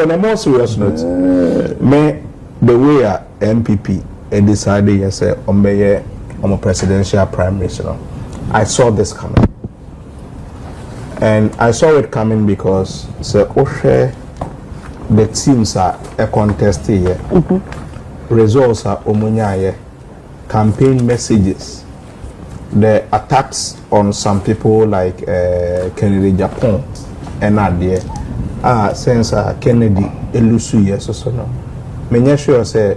on a more serious note, me the way a NPP decided yes on a presidential prime minister, I saw this coming, and I saw it coming because the teams are a contest here, results are omunya, campaign messages, the attacks on some people like Kennedy Agyapong and Adie. Since Kennedy Owusu yes so no me sure say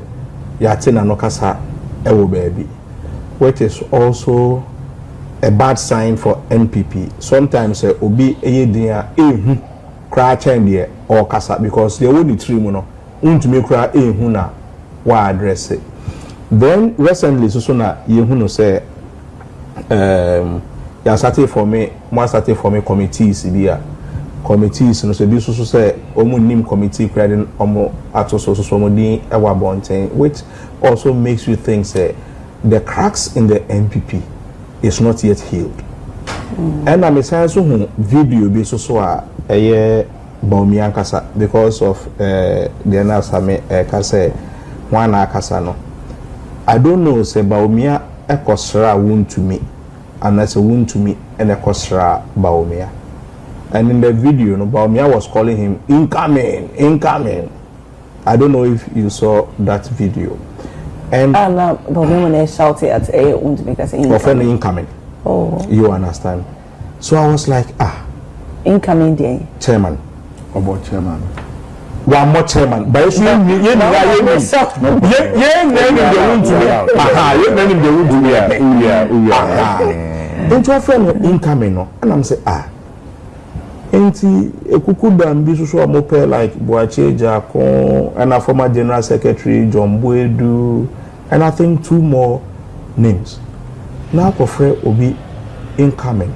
yatina no kasa ewo baby, which is also a bad sign for NPP. Sometimes obi eyedin ehu kra change or kasa because they won the tree no untumi kra ehu na wa address it. Then recently so na yehu no say ya started for me committees bia committees no so bi so say omo nim committee creating omo ato so omo din ewa bonten, which also makes you think say the cracks in the NPP is not yet healed. And I'm saying so video bi so a Bawumia kasa because of the Sammy kasa one kasa no. I don't know say Bawumia ekosra won to me and that's a wound to me and ekosra Bawumia. And in the video, Bawumia was calling him incoming. I don't know if you saw that video. And Bawumia when they shouted at incoming. Oh, you understand? So I was like, incoming day. Chairman. About chairman. One more chairman. But it's not me. Incoming. And I'm saying, Enti ekukuda mbisu so amope like Boakye Agyarko and a former General Secretary John Boedu and I think 2 more names. Now Kofre Obi incoming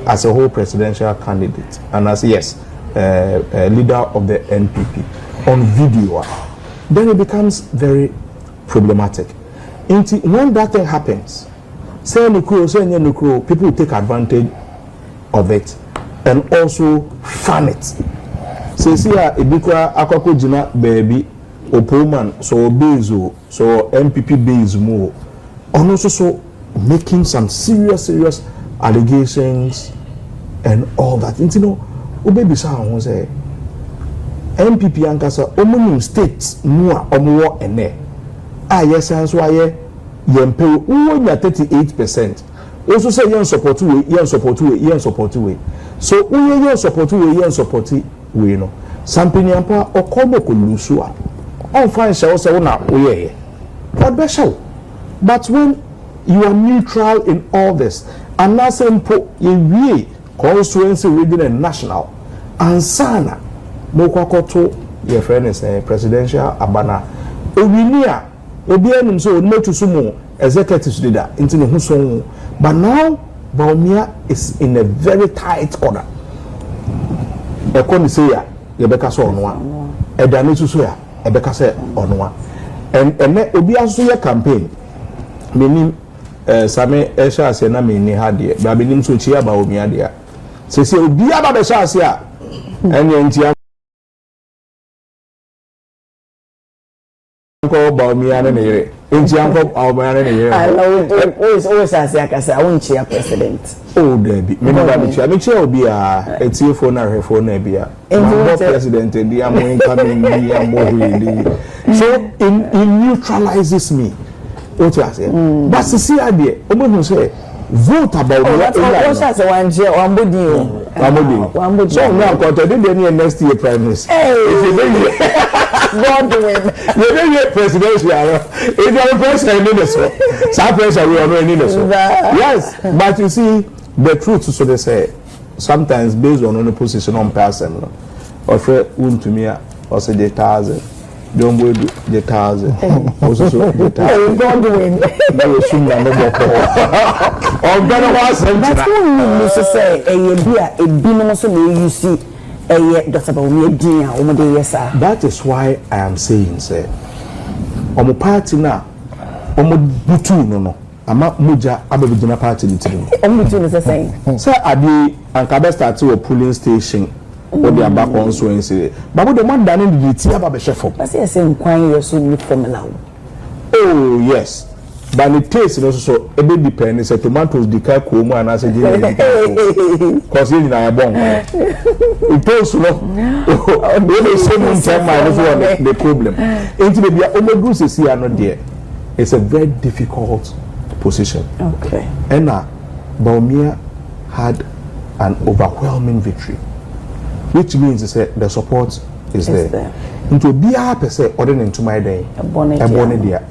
as a whole presidential candidate and as leader of the NPP on video. Then it becomes very problematic. When that thing happens, say nukro, people take advantage of it and also fan it. Say ebikwa akoko jina baby opoman so bezo so NPP base more and also so making some serious allegations and all that. You know, obebi sa won say NPP ankasa omunim states mua omo ene yes so aye yempe unya 38%. Also say yen support we. So we support we no. Sampini ampa okobo kulusu a. On fine say na we what be show. But when you are neutral in all this and na simple ye constituency regional and national and sana mokwakoto your friend is a presidential abana obinia obi anim so no to sumo executive leader into the huson. But now Bawumia is in a very tight corner. Ekomiseya yebeka so onwa edane susu ya ebeka se onwa and obi aso ye campaign menim Sammy esha ase na me ni hade ba benim so chia Bawumia dia se obi aba be sha ase a enye ntia ko Bawumia na yere ntia ko Bawumia na yere always ase akasa wonchia president oh debi me no ba me chia obi a etiefo na refo na bia my president dey am incoming me am really so it neutralizes me. What you say? But see idea omo say vote about what say one body so now Akoto dey dey next year prime minister God win you presidential if you are president in this so pressure we are not in this yes but you see the truth so they say sometimes based on the position on person or for to me or say the 1,000 don't go the 1,000 also so the 1,000 God win that was soon no more or better was that's what you say e bi no so na you see Dr. Bawumia din a omo dey yes. That is why I am saying say omo party na omo butu no ama moja abegina party ni tiri omo butu no say say ade anka be start to a polling station what they are back on so and say but the man done in the tia ba chef I say nkwanye you so look formula. Oh yes. But the taste is also a bit depending. Say tomatoes decay komu and I say because you na bon. It tastes no. The same time I the problem. Into the omodu se see not there. It's a very difficult position. Okay. And Bawumia had an overwhelming victory, which means the support is there. Into be per se ordering into my day. A bonnet there,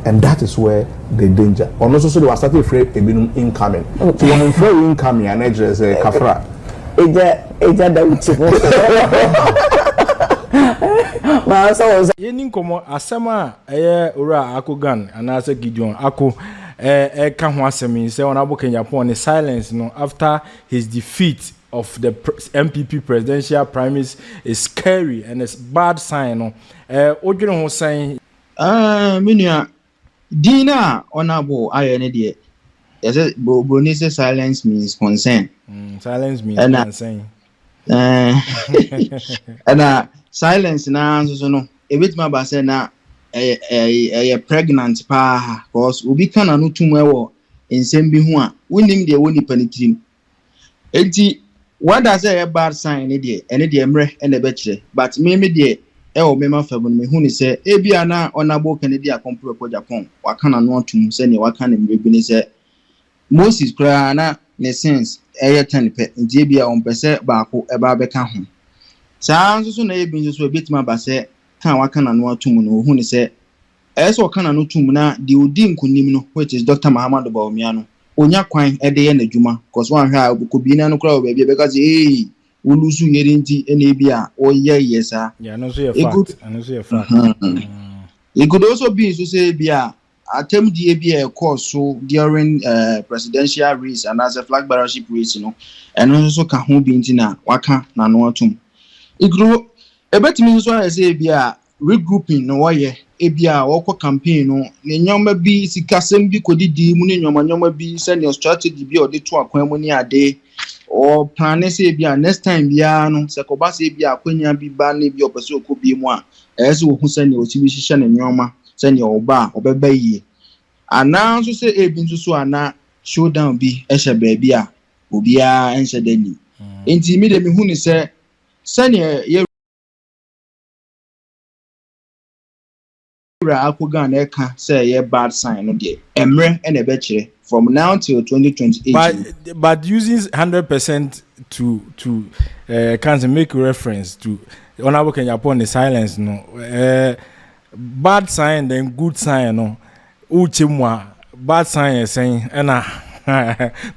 and that is where the danger. And also, so they were starting afraid a minimum incoming. So when I'm afraid incoming, and I just say kafra. Eja da uchibo. Ma so was yenin komo asema ora akogan anase Gideon ako ka ho asemi say Honorable Agyapong silence no after his defeat of the NPP presidential primaries is scary and it's bad sign no odwene ho saying menua Dina Honorable ayene de yes Bruni say silence means consent. Silence means consent. And silence na so no e bit ma ba say na pregnant pa cause obi kana no tum ewo ensem bi ho a wonim de woni panitrim enti what does a bad sign e de emre e na be kire but me de ewo me ma fa bo me hu ni say e bia na Honorable Kennedy Agyapong Agyapong wakana no tum say ne wakana mrebi ni say Moses kra na ne sense 10 pe enti bia on pese baako e ba be ka ho saa nso na ebi nso so betima ba se kan waka na no atum no hu ni se eso kana no tum na de odi nkunim no which is Dr. Mahamadu Bawumia no onya kwan e de ye n'adwuma cause wan hwa obukobi na no kra oba bia be ka say Owusu yeri nti ena bi a oye yesa yeah no so your fact and so your fact it could also be so say bia attempt the ABA course so during presidential race and as a flag bearership race and also ka ho bi nti na waka na no atum igro ebetimi so I say bia regrouping no waye ebia woko campaign no ne nyoma bi sikasem bi kodidi mu ne nyoma bi send strategy bi o de to akwan mu ni ade or plan say bia next time bia no se ko ba say bia akwanya bi ba ne bi opese okobi mu a eso wo hu send o ti bi hihye ne nyoma send your oba obeba yi ana so say ebi nso so ana showdown bi ehye baabi a obi a enhye dani enti mi de mi hu ni say send ye Akogan eka say ye bad sign no de emre e na be kire from now till 2028 but using 100% to can make reference to Honorable Agyapong the silence no bad sign then good sign no uchimwa bad sign is saying and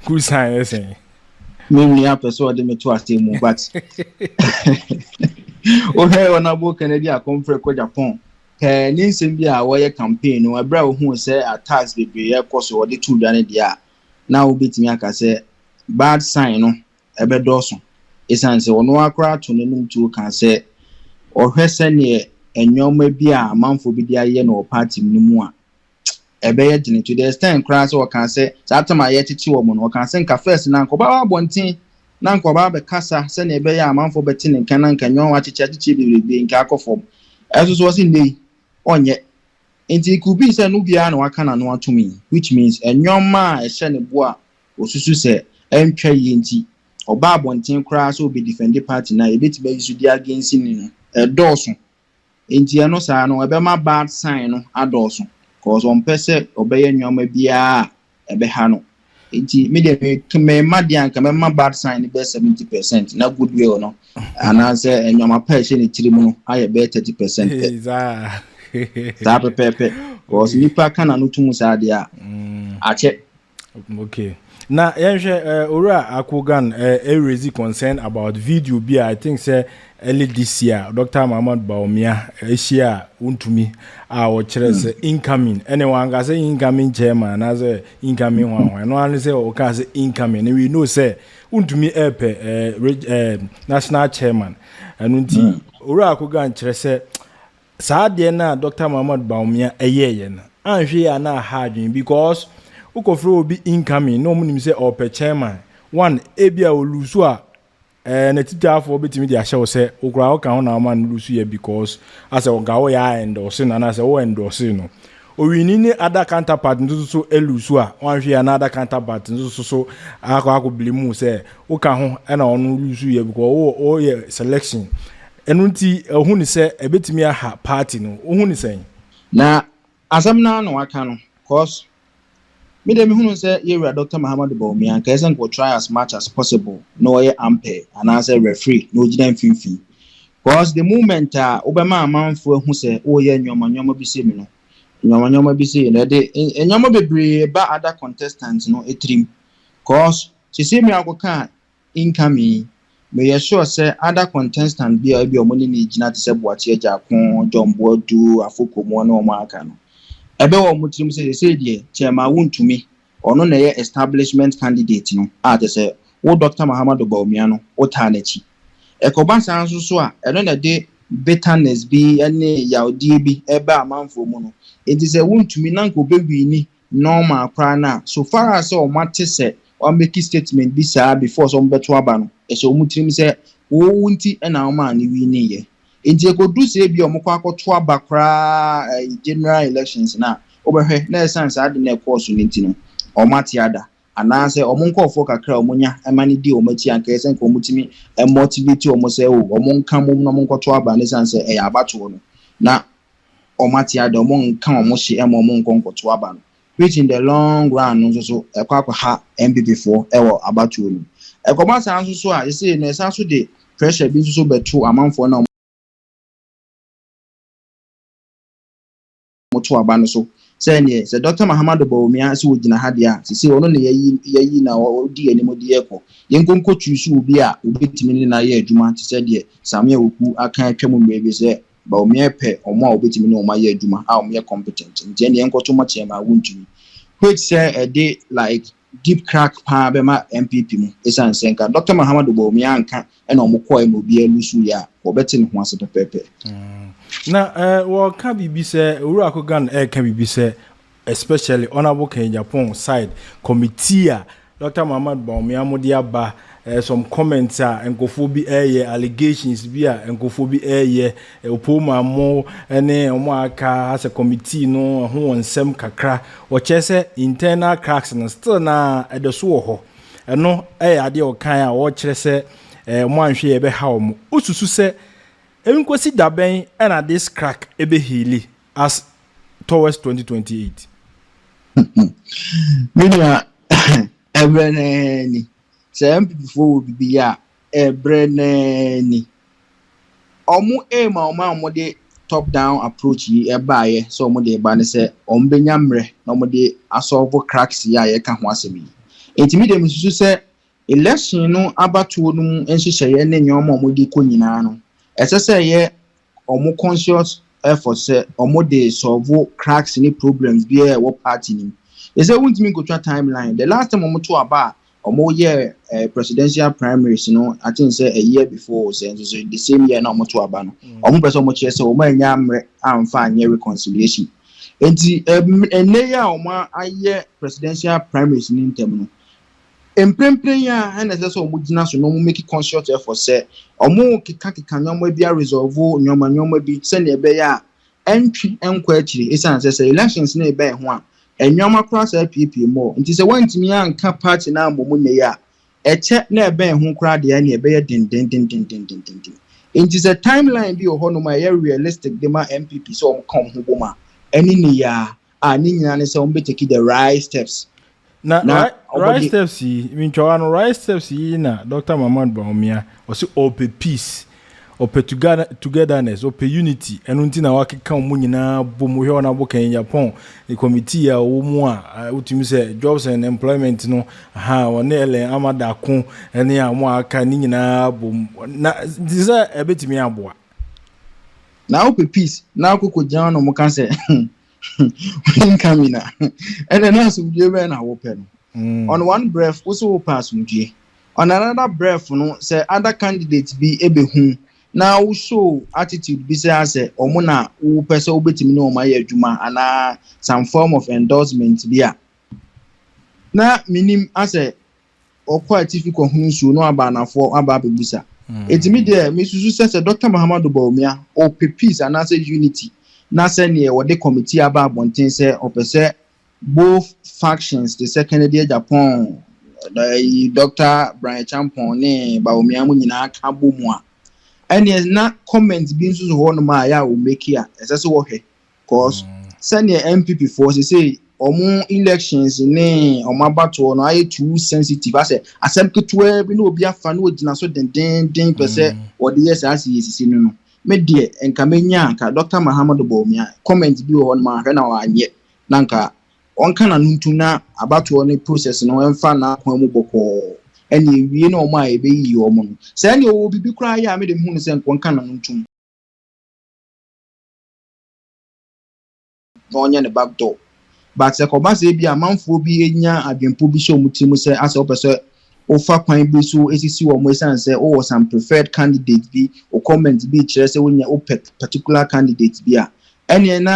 good sign is saying me person de me to astemu but okay Honorable Kennedy Agyapong ninsem bi a woye campaign no abra wo hu say attacks bebe ye koso wo de tu dwane dia na wo betimi aka say bad sign no ebe doso esanse wono akra to ne num tu kan say ohwese ne enyoma bi a manfo bi dia ye no party mu a ebe ye gene to the extent kra so kan say satama ye tete wo mo no kan say nka first na nko ba bontin na nko ba be kasa se ne ebe ye amanfo beti ne kan na nka nyon achiche bebe nka akofom eso so si nei onye enti kubi se no bia na waka na no atumi which means enyoma ehye ne boa osusu se entwa yi enti oba abonten kra so be defend party na ebeti ba isu dia against ni no edoso enti eno sa no ebe ma bad sign no adoso cause on pese obeye enyoma bia ebe ha no enti me de me madian ka me ma bad sign be 70% na good way no ana se enyoma pa ehye ne tirimu no aye be 30% Zabe pepe was nipa kana no tumu sa dia ache okay na yenhwe ora Akogan raise concern about video bi I think say early this year Dr. Mahamadu Bawumia Asia untumi otchere say incoming anyone ga say incoming chairman as incoming one no one say o ka say incoming we know say untumi national chairman and ora Akogan chere say Sadia na Dr. Mahamadu Bawumia eyeye na anhwe ya na hadwin because ukofro obi incoming no munim say ope chairman one ebia olusu a na tita for betimi dia hye wo se okura wo kan ho na man lusu ye because as a ga wo ya endorse na na se wo endorse no owini ni other counterpart nso so elusu a wan hwe ya na other counterpart nso so akọ blimu se wo kan ho na onu lusu ye because wo ye selection enu nti ehun ni se ebetimi aha party no ohun ni sen na asam na no aka no cause me dem hunu say ye Dr. Mahamadu Bawumia ka esen go try as much as possible no ye umpire and as a referee no gina mfimfin cause the moment obema amanfo hu say o ye nyoma bi se mi no nyoma bi se na de nyoma bebre ba other contestants no etrim cause she say me akoka incoming me ye sure say other contestants bi omoni ni gina te se Boakye Agyarko Jomboadu afokomo na omo aka no ebe wo mutrim say die chema wuntumi ono na ye establishment candidate no ate say wo Dr. Mahamadu Bawumia no o ta na chi ekoba san so a eno na de bitterness bi ene yaudi bi ebe amanfo mu no enti say wuntumi na nko bewi ni normal kra na so far as o mate say o make statement bi sa before so mbeto aba no e so mutrim say wo wunti na o ma ni wi ni ye enti ekodu say bi omukwa akoto abakra general elections na obehwe na essence ade na course ni ntino omatiada anase omunkofo kakra omunya emani di omati anka esen ko mutimi motivate omose o omunka mum na munkoto aba na essence abato no na omatiada omunka omohye omunkonkoto aba no which in the long run no so ekwakwa ha NPP for ewo abato no ekoma san so a say na esa so de pressure bi so beto amanfo na moto aba so say ne say Dr. Mahamadu Bawumia si wogina ha dia say ono ne yayi na odi animo de ekọ yenkonko chusu obi a obetimi ni na ye adwuma ti say de Sammy oku aka atwam mbebe say Bawumia pe omo a obetimi ni omo ye adwuma a omo ye competent nje ne yenkoto mo chema wuntumi which say a day like deep crack pa be ma NPP mu esan senka Dr. Mahamadu Bawumia anka na omo ko em obi alusu ya obeti ne ho asepe pepe na wo ka bibi se owura akogan ka bibi se especially honorable Ken Agyapong side committee a Dr. Mahamadu Bawumia modi aba some comments enkofo bi allegations bi enkofo bi opoma mo ene omo aka as a committee no ho wonsem kakra wo chese internal cracks no still na edeso wo ho eno ade o kan a wo kire se mo anhwe ye be ha omo osusu se enkosi daben na this crack ebe healy as towards 2028 media ebreneni say MPP for bi ya ebreneni omu ema omo de top down approach yi ebaye so omo de ba ne say ombenya mre na omo de asolve cracks ya ye ka ho asemi entimi dem susu say election no abatuo no enhyehyeye ne nyoma omo de ko nyina no esese ye omo conscious effort say omo de solve cracks ni problems bi e wo party ni ese wuntimi go twa timeline the last time omo to aba omo ye presidential primaries no I think say a year before say so the same year na omo to aba no omo person omo che say omo anya amre amfa anya reconciliation enti ene ya omo aye presidential primaries ni ntem no emprempren ya and say so omo gina so no make conscious effort say omo kika nyoma bia resolve nyoma bi say na ebe ya entry enko achiri esan say elections na ebe ho a enyoma cross NPP mo nti say wantimi anka party na ambo mu ne ya eche na ebe ho kra de ya na ebe ya din nti say timeline bi ho no ma ya realistic de ma NPP so om kom ho boma eni ne ya ani nyina ne say om be take the right steps na right steps yi mean no right steps yi na Dr. Mahamadu Bawumia o open peace open togetherness open unity enu nti na wakeka mu nyina bomu hwe na bokan Agyapong the committee a wo mu a utimi say jobs and employment no ha wona ele amadako ene a mu aka ni nyina bom na disa ebetimi aboa na open peace na akoko jan no mo kan say Kamina and then as we na wo pe no on one breath we so pass mudie on another breath no say other candidates be ebehu na wo show attitude be say omo na wo pese obetimi na omaye adwuma ana some form of endorsement bia na minim as or quite if you can no about for about Bisa. It's me there, Mrs. says Dr. Mahamadu Bawumia or peace and answer unity. Nasa near what the committee about one thing say or per se both factions, the Kennedy Agyapong, the Dr. Brian Champon, Bawumia Munina Kabumwa. And there's not comments being so one Maya will make here as I say, cause send your NPP force say or more elections in or my battle on I too sensitive. I say, I said, we know be a fan with so then per se or the SRC is no. Me dear and Kamenya, Dr. Mahamadu Bawumia, comments be on my now and yet Nanka on can nuntuna about to only process no and fan up boko. And you know my baby your moon. Send you will be cry. I made him who sent one can nuntum. On the back door. But the Kobas be a month will be in ya. I've been published on Mutimus as opposite. Or fuck my bisu, ACC or my son say, oh, some preferred candidates be or comments be chess when you open particular candidates be. Any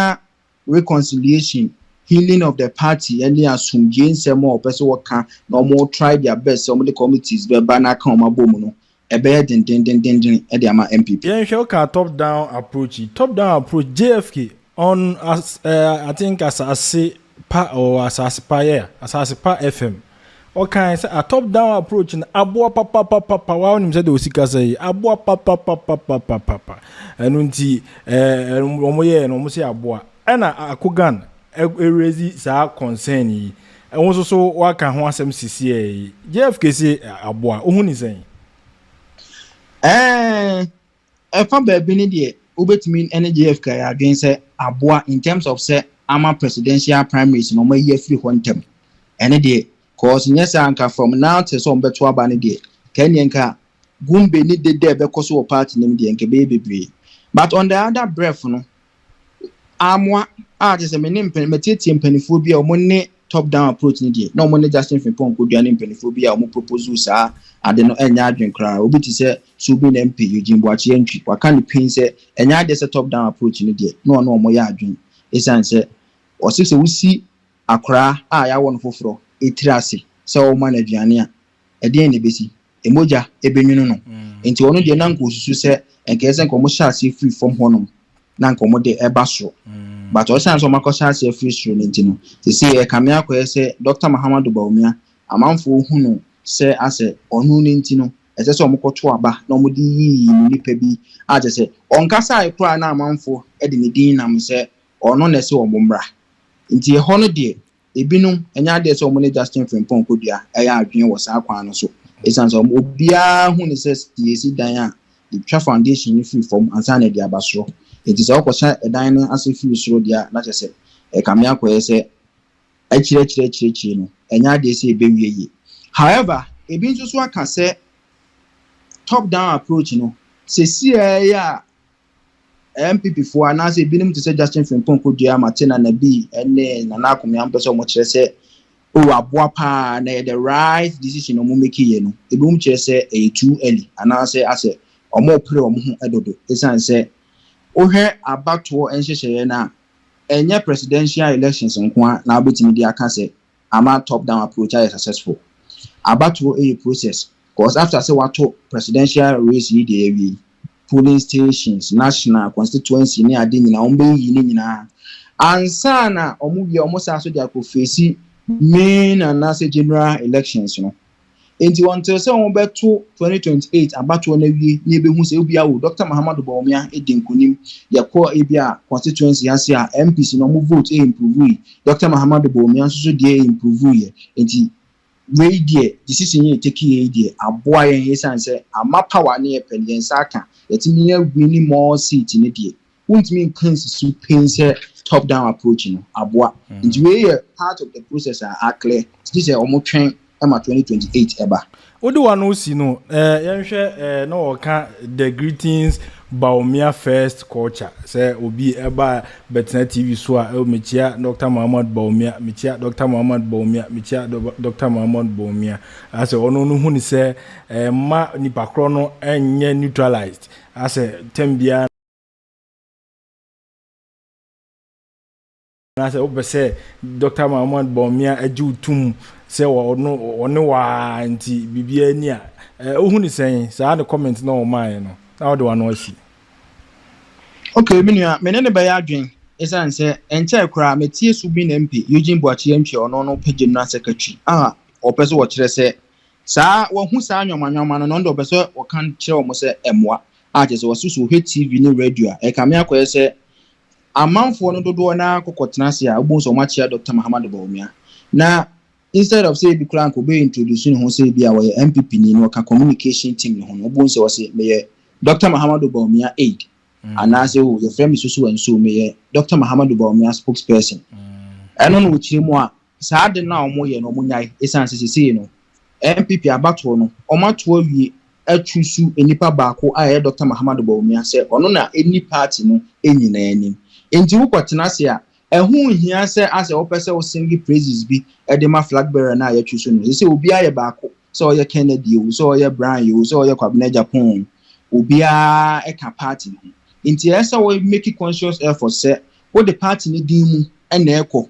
reconciliation, healing of the party, and they assume Jane say more person what can no more try their best. Some of the committees be banner come abomuno. A bed and then Ediama NPP. Yeah, sure, top down approach. Top down approach, JFK on I think as I say. Pa or as aspire FM. Okay, say a top down approach in abua papa wa nim say de osika say abua papa enunti omoye no mo say abua na akogan raise sa concern yi won so waka ho asem sisi e JFK say abua ohun ni say fa ba bi ni de obetimi JFK again say abua in terms of say ama presidential primaries no ma ye free hontem ene de cause yes anka from now to so beto aba ne de kenyenka gumbe ni de be koso party nim de nke bebre but on the other breath no amwa just me nim metete mpanifo bia o ne top down approach ni de no mo ne Justin Frimpong ko duane mpanifo bia o mo propose sa ade no enya adwen kra obi ti se subi na MP Eugene Boakye ntwi waka ne pin se enya de se top down approach ni de no mo ya adwen esan se o se we see akra ya won foforo etirase se o ma na aduane a ede ne besi emoja ebenwunu no enti wono de na nko susu se enkese nko mo shase free from honom na nko mo de eba so but o san so makọ shase free so enti no se e kamia ko se Dr. Mahamadu Bawumia amanfo hu no se ase onu ne enti no ese se o mkoto aba na mo di yi nipa bi aje se onkasa ekura na amanfo e de ne din nam se ono na se o mombra nti hono de ebinum enya de se o mo ne Justin Frimpong kodua eya adwen wo sa kwan no so esanso obia hu ne se esi dan a the tra foundation ni free from ansana de abasro it is okosha edan no ase free sro dia na se e kamia ko se achire no enya de se ebewie yi however ebi nso so aka se top down approach no se si ya NPP for anase ebinim to say Justin Frimpong kodua matena na bi ene na na akomia ampeso mo kire se o aboa pa na the right decision omo make ye no ebum kire se e too early anase ase omo pre omo hu edodo esan se ohwe abato enhyehyeye na enye presidential elections nko na abetimi dia aka se ama top down approach is successful abato a process because after say wato presidential race yi dey ewi polling stations national constituency ni ade nyina ombe yi ni nyina ansa na omuwie omosa so dia ko face main and national general elections no enti until say won beto 2028 abato na wie ni be hu say obi awo Dr. Mahamadu Bawumia edinkunim yakọ ebia constituency hase a MPs no mo vote improve Dr. Mahamadu Bawumia so dey improve ye enti we dey decision ye take ye dey aboa ye esan say ama power na ye pendensa aka yetimi ya win more seat ni dey wontimi kan su pain say top down approach no aboa nti we part of the process are clear this is almost train ama 2028 eba odi wanu si no yenhwe no ka the greetings Bawumia first culture say obi eba Net2 TV so a mechia Dr. Mahamadu Bawumia mechia Dr. Mahamadu Bawumia mechia Dr. Mahamadu Bawumia ase ono no hu ni say ma nipa kro no enye neutralized ase tembia na say obese Dr. Mahamadu Bawumia ajutum say ono wa nti bibia ni a ohu ni sen say the comment na o man no na the one no see. Okay, me ne be ya adwen esan say enche kura metie su bi na MP Eugene Boakye Agyarko ono no page na secretary opeso wo kire say saa wo hu saa nyoma no ndo opeso wo kan kire wo say emwa je say wo susu he TV ni radio e ka me akoye say amanfo no dodo na kokotena se a obo so ma chia Dr. Mahamadu Bawumia na instead of say bi kran ko be introducing ho say bi a wo NPP ni no ka communication team ni ho no obo so wo say me Dr. Mahamadu Bawumia aid and as your friend is so and so me Dr. Mahamadu Bawumia spokesperson eno no chire mu a saa de na omo ye no omo nyai esan sese no NPP abato no omato awie atwusu enipa baako a Dr. Mahamadu Bawumia say ono na any party no enyina anim enti wo kwatena se a ehu hia se ase wo pese wo sing praises bi de ma flag bearer na atwusu no say obi aye baako so ye Kennedy o so ye Brian o so ye Kwabena Agyapong obi a eka party no enti esa we make conscious effort say what the party ni din mu na ekọ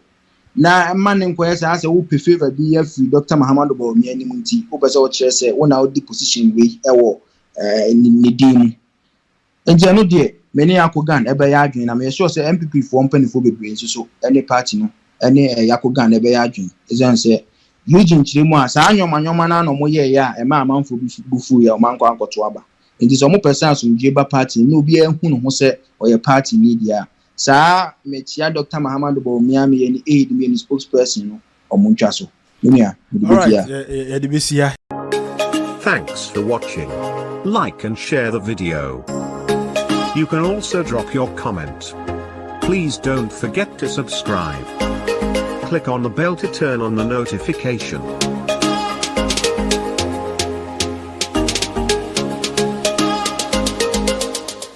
na man nko esa ase wo pe favor bi ya free Dr. Mahamadu Bawumia ni munti wo pese wo kire say wo na wo di position we ewo ni din mu enti ano de many Yakogan ebe ya adwen na me sure say NPP for mpanifo bebre nso so any party no any Yakogan ebe ya adwen ezan say Eugene Kyeremu a saa nyoma na no mo ye ya e ma amanfo bufu ya o manko ankoto aba enti so mo person asomdwe ba party no obi ehunu no ho say oye party media saa mechia Dr. Mahamadu Bawumia me ni aid me ni spokesperson no omuntwa so dunia Thanks for watching. Like and share the video. You can also drop your comment. Please don't forget to subscribe. Click on the bell to turn on the notification.